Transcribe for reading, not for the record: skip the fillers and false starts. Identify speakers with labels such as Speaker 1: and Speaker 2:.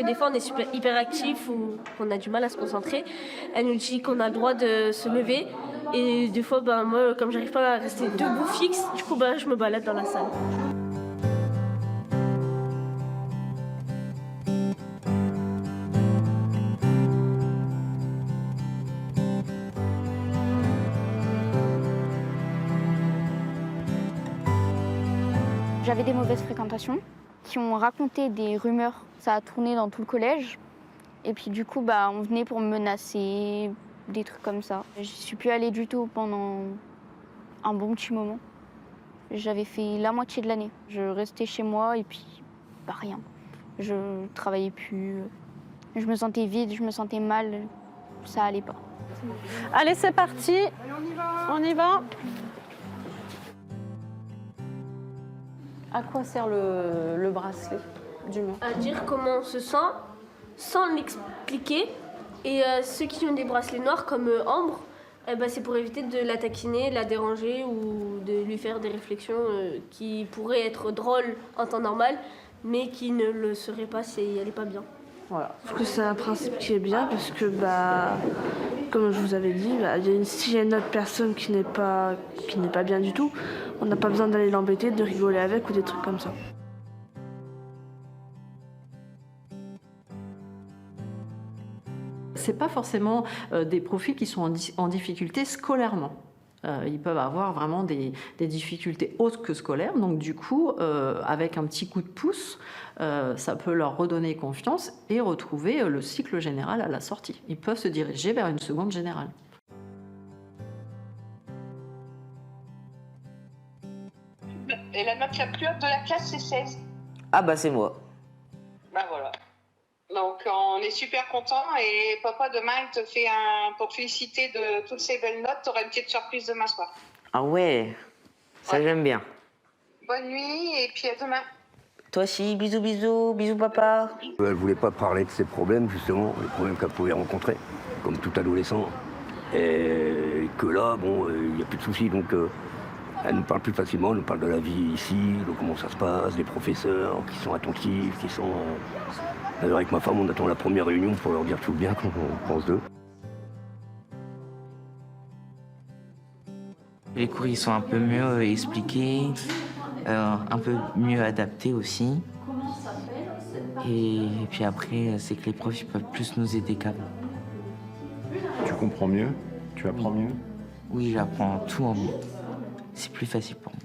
Speaker 1: que des fois on est hyper actif ou qu'on a du mal à se concentrer. Elle nous dit qu'on a le droit de se lever. Et des fois, moi, comme j'arrive pas à rester debout fixe, du coup, je me balade dans la salle.
Speaker 2: J'avais des mauvaises fréquentations qui ont raconté des rumeurs. Ça a tourné dans tout le collège. Et puis du coup, on venait pour me menacer, des trucs comme ça. Je suis plus allée du tout pendant un bon petit moment. J'avais fait la moitié de l'année. Je restais chez moi et puis rien. Je travaillais plus. Je me sentais vide, je me sentais mal. Ça allait pas.
Speaker 3: Allez, c'est parti.
Speaker 4: Allez, on y va.
Speaker 3: On y va. À quoi sert le bracelet d'humain?
Speaker 1: À dire comment on se sent sans l'expliquer. Et ceux qui ont des bracelets noirs comme Ambre, c'est pour éviter de la taquiner, la déranger ou de lui faire des réflexions qui pourraient être drôles en temps normal, mais qui ne le seraient pas si elle n'est pas bien.
Speaker 3: Voilà.
Speaker 5: Je trouve que c'est un principe qui est bien parce que, comme je vous avais dit, s'il y a une autre personne qui n'est pas bien du tout, on n'a pas besoin d'aller l'embêter, de rigoler avec ou des trucs comme ça.
Speaker 6: C'est pas forcément des profils qui sont en difficulté scolairement. Ils peuvent avoir vraiment des difficultés autres que scolaires. Donc du coup, avec un petit coup de pouce, ça peut leur redonner confiance et retrouver le cycle général à la sortie. Ils peuvent se diriger vers une seconde générale.
Speaker 4: Et la note la plus haute de la classe, c'est 16.
Speaker 7: Ah c'est moi.
Speaker 4: Voilà. Donc on est super contents et papa demain il te fait pour te féliciter de toutes ces belles notes, tu auras une petite surprise demain soir.
Speaker 7: Ah ouais, ça j'aime bien.
Speaker 4: Bonne nuit et puis à demain.
Speaker 7: Toi aussi, bisous bisous, bisous papa.
Speaker 8: Elle voulait pas parler de ses problèmes justement, les problèmes qu'elle pouvait rencontrer, comme tout adolescent. Et que là, il n'y a plus de soucis, donc elle nous parle plus facilement, elle nous parle de la vie ici, de comment ça se passe, des professeurs qui sont attentifs, qui sont... Alors avec ma femme, on attend la première réunion pour leur dire tout le bien qu'on pense d'eux.
Speaker 9: Les cours ils sont un peu mieux expliqués, un peu mieux adaptés aussi. Et puis après, c'est que les profs ils peuvent plus nous aider qu'avant.
Speaker 10: Tu comprends mieux? Tu apprends mieux?
Speaker 9: Oui, j'apprends tout en mieux. C'est plus facile pour moi.